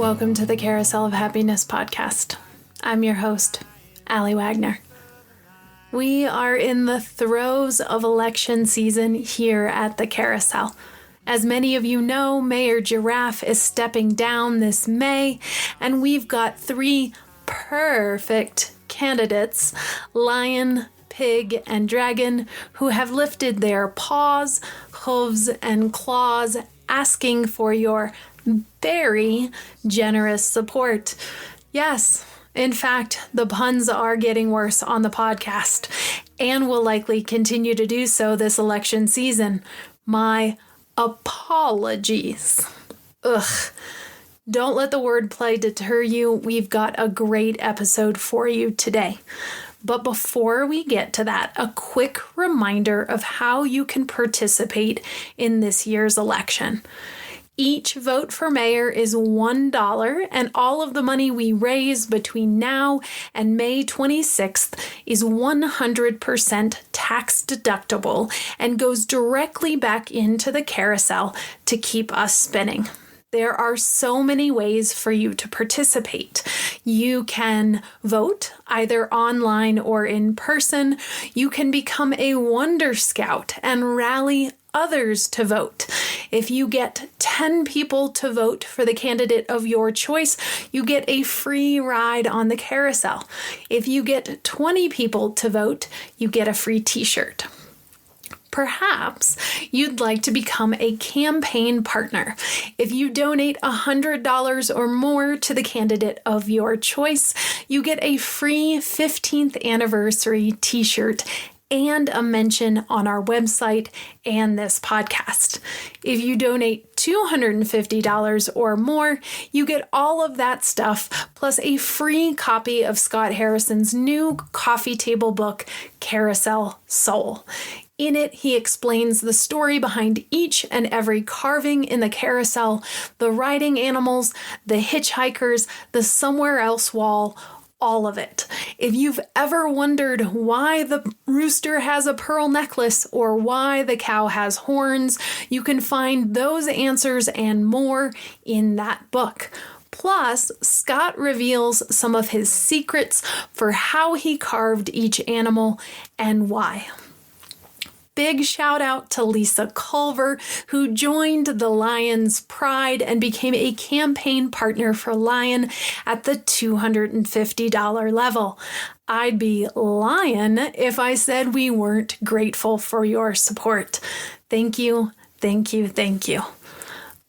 Welcome to the Carousel of Happiness Podcast. I'm your host, Allie Wagner. We are in the throes of election season here at the Carousel. As many of you know, Mayor Giraffe is stepping down this May, and we've got three perfect candidates, Lion, Pig, and Dragon, who have lifted their paws, hooves, and claws, asking for your very generous support. Yes, in fact, the puns are getting worse on the podcast and will likely continue to do so this election season. My apologies. Ugh. Don't let the wordplay deter you. We've got a great episode for you today. But before we get to that, a quick reminder of how you can participate in this year's election. Each vote for mayor is $1, and all of the money we raise between now and May 26th is 100% tax deductible and goes directly back into the carousel to keep us spinning. There are so many ways for you to participate. You can vote either online or in person. You can become a Wonder Scout and rally others to vote. If you get 10 people to vote for the candidate of your choice, you get a free ride on the carousel. If you get 20 people to vote, you get a free t-shirt. Perhaps you'd like to become a campaign partner. If you donate $100 or more to the candidate of your choice, you get a free 15th anniversary t-shirt and a mention on our website and this podcast. If you donate $250 or more, you get all of that stuff, plus a free copy of Scott Harrison's new coffee table book, Carousel Soul. In it, he explains the story behind each and every carving in the carousel, the riding animals, the hitchhikers, the somewhere else wall, all of it. If you've ever wondered why the rooster has a pearl necklace or why the cow has horns, you can find those answers and more in that book. Plus, Scott reveals some of his secrets for how he carved each animal and why. Big shout out to Lisa Culver, who joined the Lion's Pride and became a campaign partner for Lion at the $250 level. I'd be lying if I said we weren't grateful for your support. Thank you, thank you, thank you.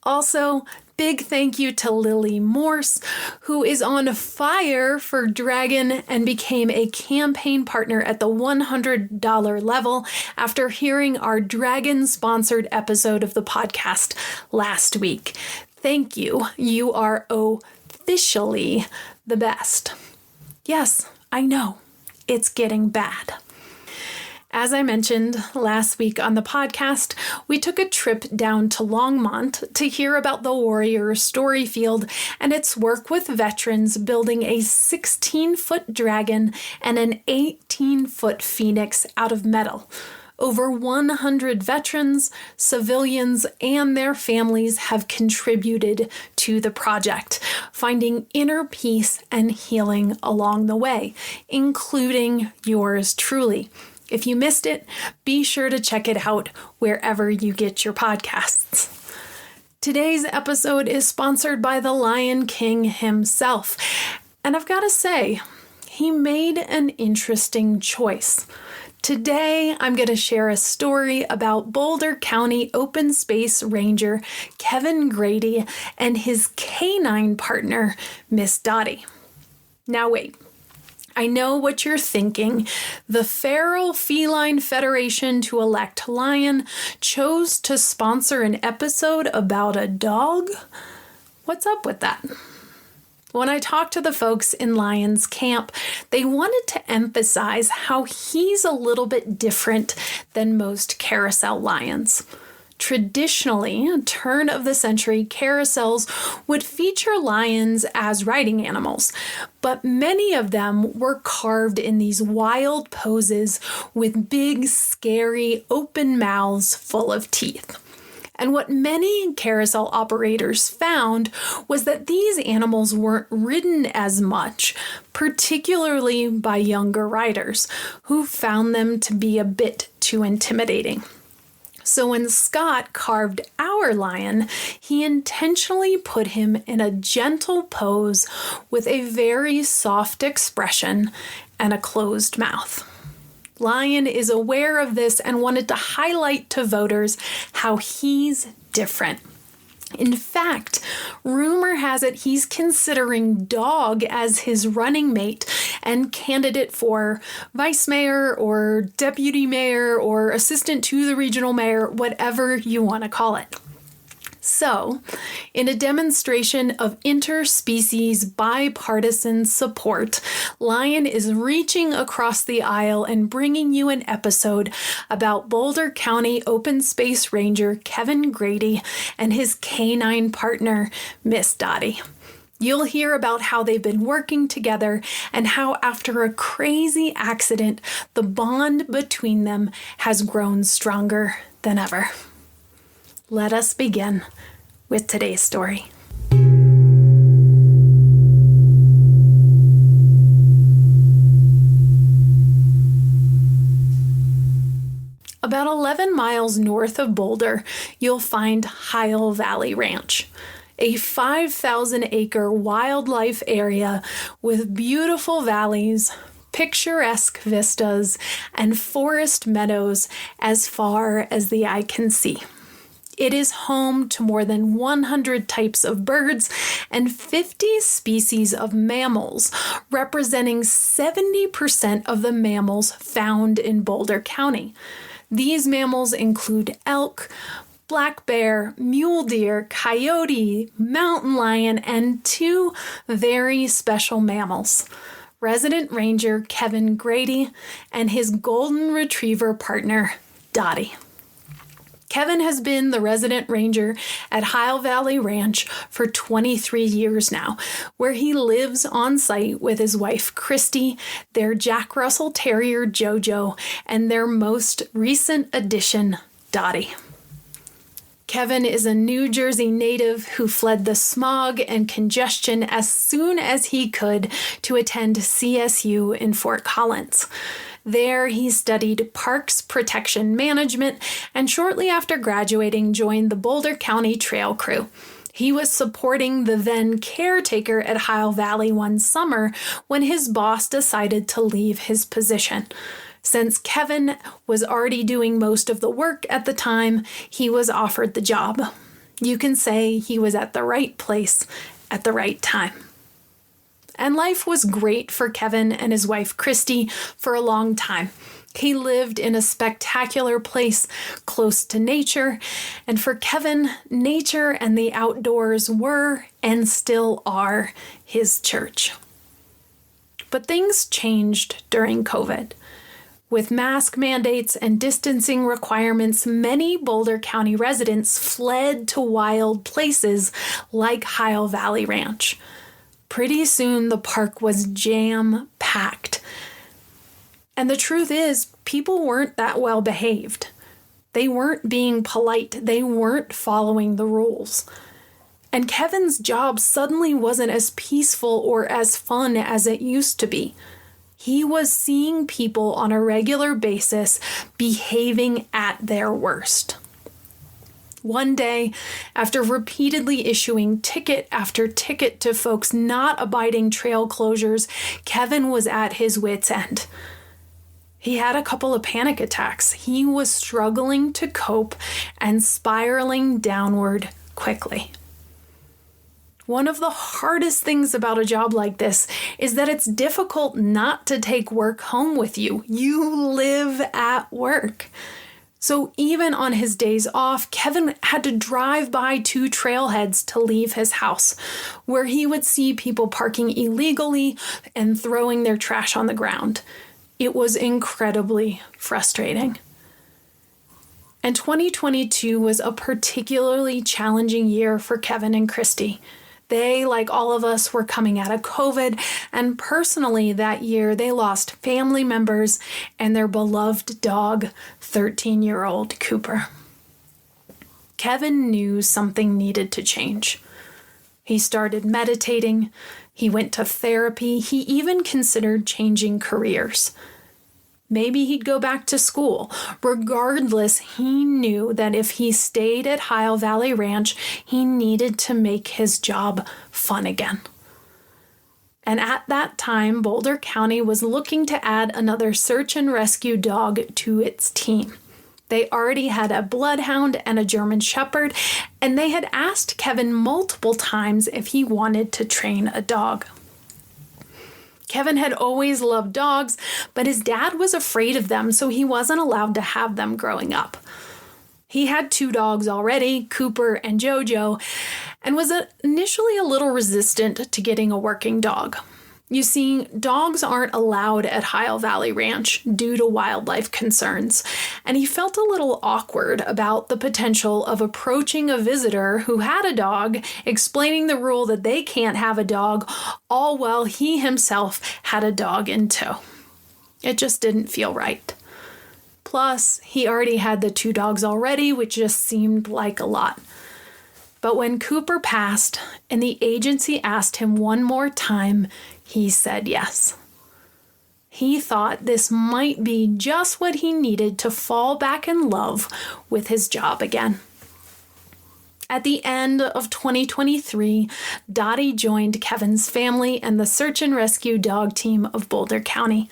Also, big thank you to Lily Morse, who is on fire for Dragon and became a campaign partner at the $100 level after hearing our Dragon-sponsored episode of the podcast last week. Thank you. You are officially the best. Yes, I know. It's getting bad. As I mentioned last week on the podcast, we took a trip down to Longmont to hear about the Warrior Storyfield and its work with veterans building a 16-foot dragon and an 18-foot phoenix out of metal. Over 100 veterans, civilians, and their families have contributed to the project, finding inner peace and healing along the way, including yours truly. If you missed it, be sure to check it out wherever you get your podcasts. Today's episode is sponsored by the Lion King himself. And I've got to say, he made an interesting choice. Today, I'm going to share a story about Boulder County Open Space Ranger Kevin Grady and his canine partner, Miss Dottie. Now wait. I know what you're thinking. The Feral Feline Federation to Elect Lion chose to sponsor an episode about a dog? What's up with that? When I talked to the folks in Lion's camp, they wanted to emphasize how he's a little bit different than most carousel lions. Traditionally, turn of the century carousels would feature lions as riding animals, but many of them were carved in these wild poses with big, scary, open mouths full of teeth. And what many carousel operators found was that these animals weren't ridden as much, particularly by younger riders, who found them to be a bit too intimidating. So when Scott carved our lion, he intentionally put him in a gentle pose with a very soft expression and a closed mouth. Lion is aware of this and wanted to highlight to voters how he's different. In fact, rumor has it he's considering Dog as his running mate and candidate for vice mayor or deputy mayor or assistant to the regional mayor, whatever you want to call it. So, in a demonstration of interspecies bipartisan support, Lion is reaching across the aisle and bringing you an episode about Boulder County Open Space Ranger Kevin Grady and his canine partner, Miss Dottie. You'll hear about how they've been working together and how after a crazy accident, the bond between them has grown stronger than ever. Let us begin with today's story. About 11 miles north of Boulder, you'll find Heil Valley Ranch, a 5,000-acre wildlife area with beautiful valleys, picturesque vistas, and forest meadows as far as the eye can see. It is home to more than 100 types of birds and 50 species of mammals, representing 70% of the mammals found in Boulder County. These mammals include elk, black bear, mule deer, coyote, mountain lion, and two very special mammals, resident ranger Kevin Grady and his golden retriever partner, Dottie. Kevin has been the resident ranger at Heil Valley Ranch for 23 years now, where he lives on site with his wife, Christy, their Jack Russell Terrier, Jojo, and their most recent addition, Dottie. Kevin is a New Jersey native who fled the smog and congestion as soon as he could to attend CSU in Fort Collins. There, he studied Parks Protection Management and shortly after graduating joined the Boulder County Trail Crew. He was supporting the then caretaker at Heil Valley one summer when his boss decided to leave his position. Since Kevin was already doing most of the work at the time, he was offered the job. You can say he was at the right place at the right time. And life was great for Kevin and his wife, Christy, for a long time. He lived in a spectacular place close to nature, and for Kevin, nature and the outdoors were and still are his church. But things changed during COVID. With mask mandates and distancing requirements, many Boulder County residents fled to wild places like Heil Valley Ranch. Pretty soon, the park was jam-packed. And the truth is, people weren't that well behaved. They weren't being polite. They weren't following the rules. And Kevin's job suddenly wasn't as peaceful or as fun as it used to be. He was seeing people on a regular basis behaving at their worst. One day, after repeatedly issuing ticket after ticket to folks not abiding trail closures, Kevin was at his wit's end. He had a couple of panic attacks. He was struggling to cope and spiraling downward quickly. One of the hardest things about a job like this is that it's difficult not to take work home with you. You live at work. So even on his days off, Kevin had to drive by two trailheads to leave his house, where he would see people parking illegally and throwing their trash on the ground. It was incredibly frustrating. And 2022 was a particularly challenging year for Kevin and Christy. They, like all of us, were coming out of COVID, and personally that year they lost family members and their beloved dog, 13-year-old Cooper. Kevin knew something needed to change. He started meditating, he went to therapy, he even considered changing careers. Maybe he'd go back to school. Regardless, he knew that if he stayed at Ohio Valley Ranch, he needed to make his job fun again. And at that time, Boulder County was looking to add another search and rescue dog to its team. They already had a bloodhound and a German shepherd, and they had asked Kevin multiple times if he wanted to train a dog. Kevin had always loved dogs, but his dad was afraid of them, so he wasn't allowed to have them growing up. He had 2 dogs already, Cooper and JoJo, and was initially a little resistant to getting a working dog. You see, dogs aren't allowed at Ohio Valley Ranch due to wildlife concerns, and he felt a little awkward about the potential of approaching a visitor who had a dog, explaining the rule that they can't have a dog, all while he himself had a dog in tow. It just didn't feel right. Plus, he already had the 2 dogs already, which just seemed like a lot. But when Cooper passed and the agency asked him one more time, he said yes. He thought this might be just what he needed to fall back in love with his job again. At the end of 2023, Dottie joined Kevin's family and the search and rescue dog team of Boulder County.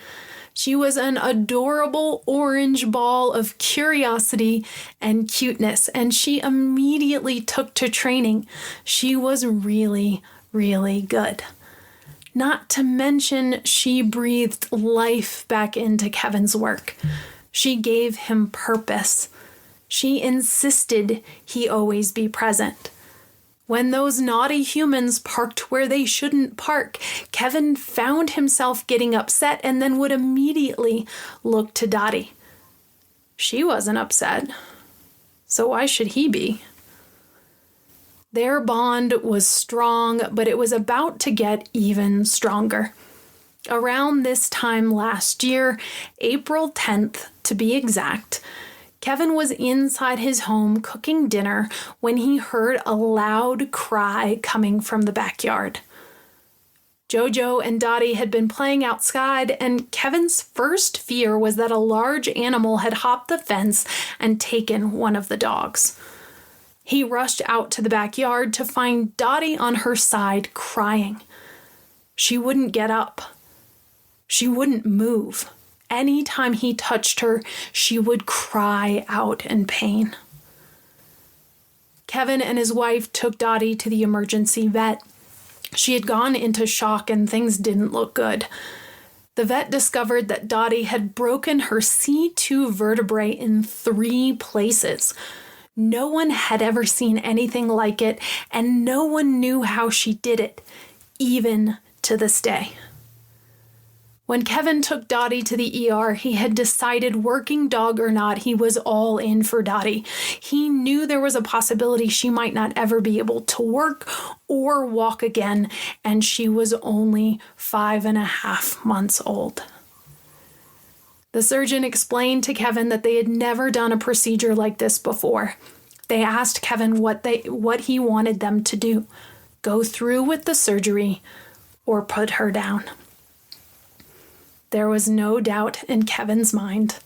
She was an adorable orange ball of curiosity and cuteness, and she immediately took to training. She was really, really good. Not to mention, she breathed life back into Kevin's work. She gave him purpose. She insisted he always be present. When those naughty humans parked where they shouldn't park, Kevin found himself getting upset and then would immediately look to Dottie. She wasn't upset, so why should he be? Their bond was strong, but it was about to get even stronger. Around this time last year, April 10th to be exact, Kevin was inside his home cooking dinner when he heard a loud cry coming from the backyard. JoJo and Dottie had been playing outside, and Kevin's first fear was that a large animal had hopped the fence and taken one of the dogs. He rushed out to the backyard to find Dottie on her side crying. She wouldn't get up. She wouldn't move. Anytime he touched her, she would cry out in pain. Kevin and his wife took Dottie to the emergency vet. She had gone into shock and things didn't look good. The vet discovered that Dottie had broken her C2 vertebrae in 3 places. No one had ever seen anything like it, and no one knew how she did it, even to this day. When Kevin took Dottie to the ER, he had decided, working dog or not, he was all in for Dottie. He knew there was a possibility she might not ever be able to work or walk again, and she was only 5.5 months old. The surgeon explained to Kevin that they had never done a procedure like this before. They asked Kevin what he wanted them to do, go through with the surgery or put her down. There was no doubt in Kevin's mind.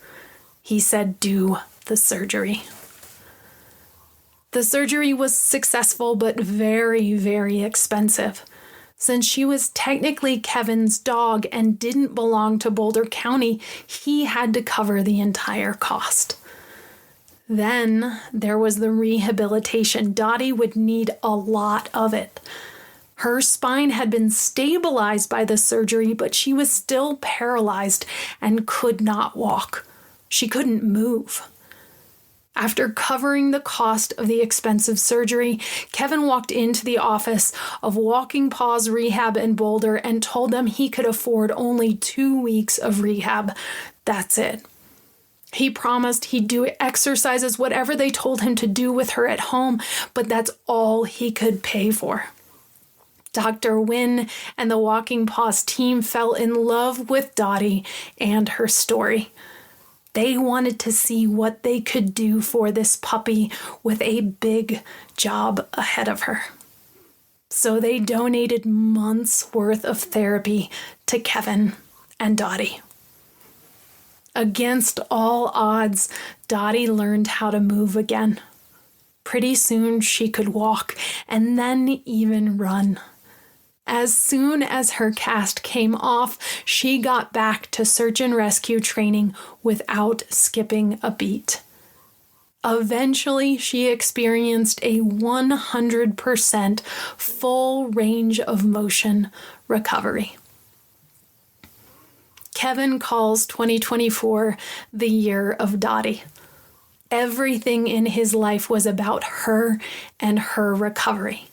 He said, do the surgery. The surgery was successful, but very, very expensive. Since she was technically Kevin's dog and didn't belong to Boulder County, he had to cover the entire cost. Then there was the rehabilitation. Dottie would need a lot of it. Her spine had been stabilized by the surgery, but she was still paralyzed and could not walk. She couldn't move. After covering the cost of the expensive surgery, Kevin walked into the office of Walking Paws Rehab in Boulder and told them he could afford only 2 weeks of rehab. That's it. He promised he'd do exercises, whatever they told him to do with her at home, but that's all he could pay for. Dr. Wynn and the Walking Paws team fell in love with Dottie and her story. They wanted to see what they could do for this puppy with a big job ahead of her. So they donated months' worth of therapy to Kevin and Dottie. Against all odds, Dottie learned how to move again. Pretty soon she could walk and then even run. As soon as her cast came off, she got back to search and rescue training without skipping a beat. Eventually, she experienced a 100% full range of motion recovery. Kevin calls 2024 the year of Dottie. Everything in his life was about her and her recovery.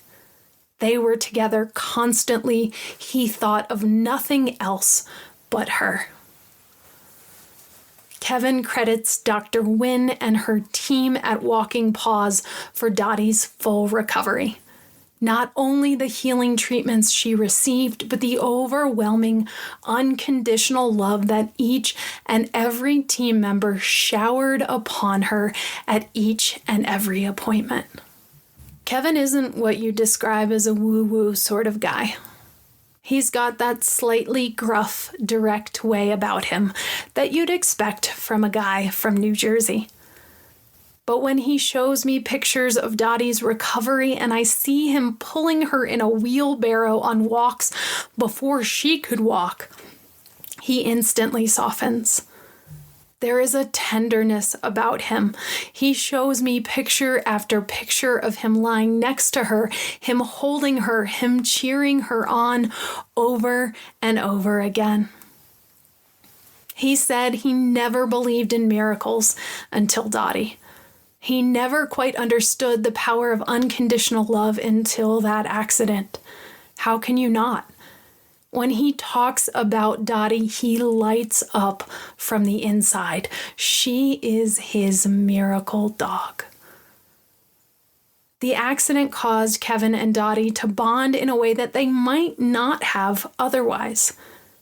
They were together constantly. He thought of nothing else but her. Kevin credits Dr. Wynn and her team at Walking Paws for Dottie's full recovery. Not only the healing treatments she received, but the overwhelming, unconditional love that each and every team member showered upon her at each and every appointment. Kevin isn't what you describe as a woo-woo sort of guy. He's got that slightly gruff, direct way about him that you'd expect from a guy from New Jersey. But when he shows me pictures of Dottie's recovery and I see him pulling her in a wheelbarrow on walks before she could walk, he instantly softens. There is a tenderness about him. He shows me picture after picture of him lying next to her, him holding her, him cheering her on over and over again. He said he never believed in miracles until Dottie. He never quite understood the power of unconditional love until that accident. How can you not? When he talks about Dottie, he lights up from the inside. She is his miracle dog. The accident caused Kevin and Dottie to bond in a way that they might not have otherwise.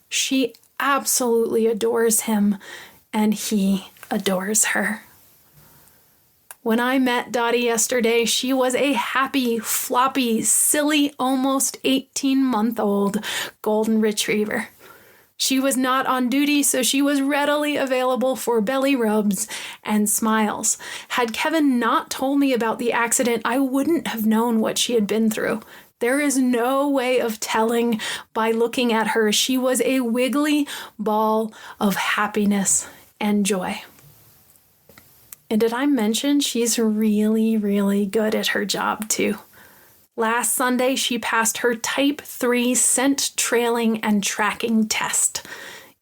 She absolutely adores him, and he adores her. When I met Dottie yesterday, she was a happy, floppy, silly, almost 18-month-old golden retriever. She was not on duty, so she was readily available for belly rubs and smiles. Had Kevin not told me about the accident, I wouldn't have known what she had been through. There is no way of telling by looking at her. She was a wiggly ball of happiness and joy. And did I mention she's really, really good at her job too? Last Sunday, she passed her Type 3 scent trailing and tracking test.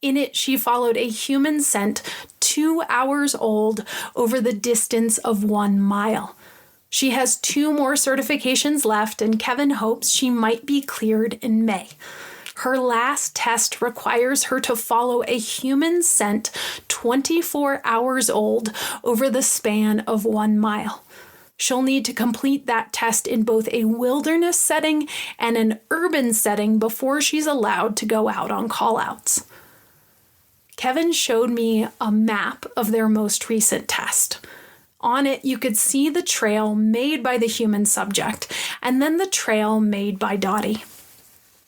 In it, she followed a human scent 2 hours old over the distance of 1 mile. She has 2 more certifications left, and Kevin hopes she might be cleared in May. Her last test requires her to follow a human scent 24 hours old over the span of 1 mile. She'll need to complete that test in both a wilderness setting and an urban setting before she's allowed to go out on call-outs. Kevin showed me a map of their most recent test. On it, you could see the trail made by the human subject and then the trail made by Dottie.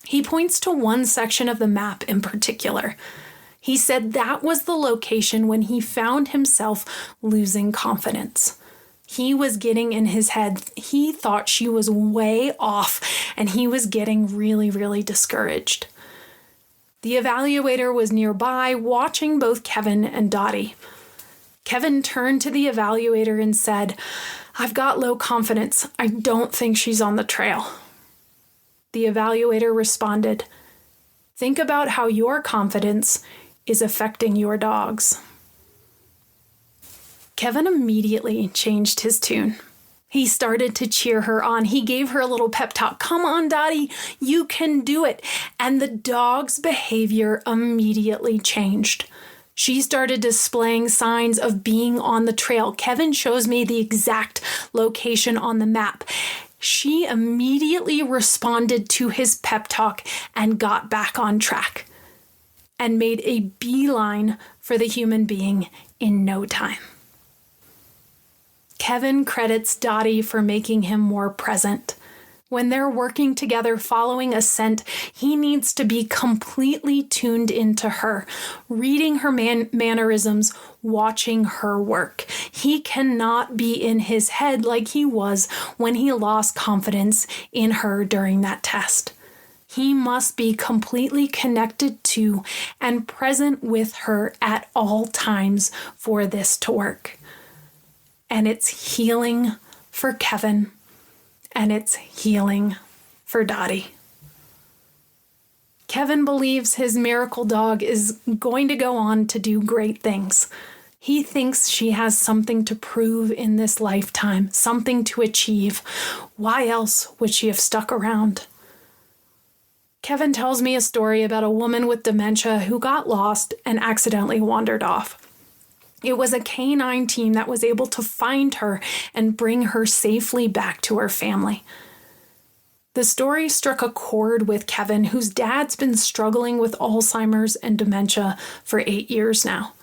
He points to one section of the map in particular. He said that was the location when he found himself losing confidence. He was getting in his head. He thought she was way off, and he was getting really, really discouraged. The evaluator was nearby, watching both Kevin and Dottie. Kevin turned to the evaluator and said, "I've got low confidence. I don't think she's on the trail." The evaluator responded, "Think about how your confidence is affecting your dogs." Kevin immediately changed his tune. He started to cheer her on. He gave her a little pep talk. "Come on, Dottie, you can do it." And the dog's behavior immediately changed. She started displaying signs of being on the trail. Kevin shows me the exact location on the map. She immediately responded to his pep talk and got back on track and made a beeline for the human being in no time. Kevin credits Dottie for making him more present. When they're working together following a scent, he needs to be completely tuned into her, reading her mannerisms, watching her work. He cannot be in his head like he was when he lost confidence in her during that test. He must be completely connected to and present with her at all times for this to work. And it's healing for Kevin. And it's healing for Dottie. Kevin believes his miracle dog is going to go on to do great things. He thinks she has something to prove in this lifetime, something to achieve. Why else would she have stuck around? Kevin tells me a story about a woman with dementia who got lost and accidentally wandered off. It was a canine team that was able to find her and bring her safely back to her family. The story struck a chord with Kevin, whose dad's been struggling with Alzheimer's and dementia for 8 years now.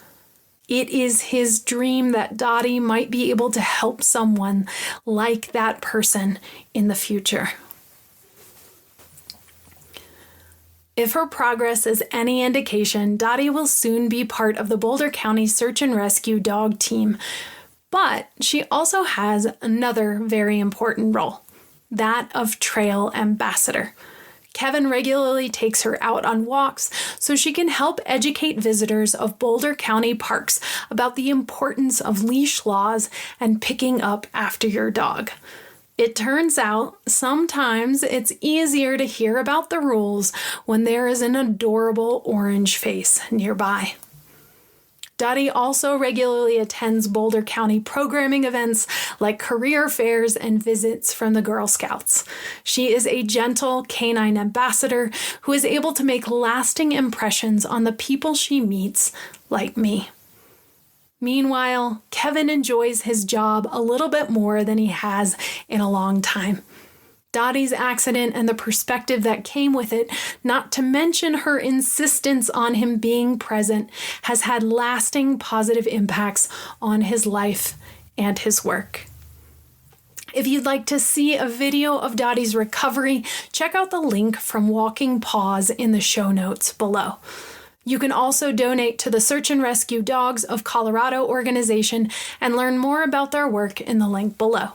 It is his dream that Dottie might be able to help someone like that person in the future. If her progress is any indication, Dottie will soon be part of the Boulder County Search and Rescue dog team. But she also has another very important role, that of trail ambassador. Kevin regularly takes her out on walks so she can help educate visitors of Boulder County parks about the importance of leash laws and picking up after your dog. It turns out sometimes it's easier to hear about the rules when there is an adorable orange face nearby. Dottie also regularly attends Boulder County programming events like career fairs and visits from the Girl Scouts. She is a gentle canine ambassador who is able to make lasting impressions on the people she meets, like me. Meanwhile, Kevin enjoys his job a little bit more than he has in a long time. Dottie's accident and the perspective that came with it, not to mention her insistence on him being present, has had lasting positive impacts on his life and his work. If you'd like to see a video of Dottie's recovery, check out the link from Walking Paws in the show notes below. You can also donate to the Search and Rescue Dogs of Colorado organization and learn more about their work in the link below.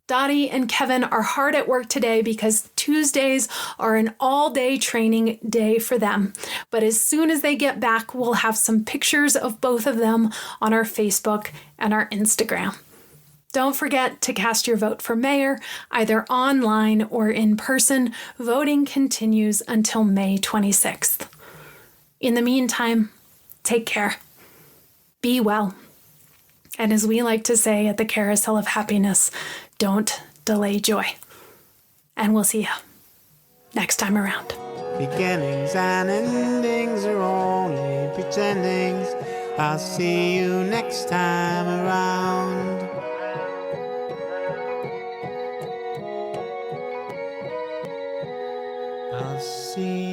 Dottie and Kevin are hard at work today because Tuesdays are an all-day training day for them. But as soon as they get back, we'll have some pictures of both of them on our Facebook and our Instagram. Don't forget to cast your vote for mayor, either online or in person. Voting continues until May 26th. In the meantime, take care. Be well. And as we like to say at the Carousel of Happiness, don't delay joy. And we'll see you next time around. Beginnings and endings are only pretendings. I'll see you next time around. I'll see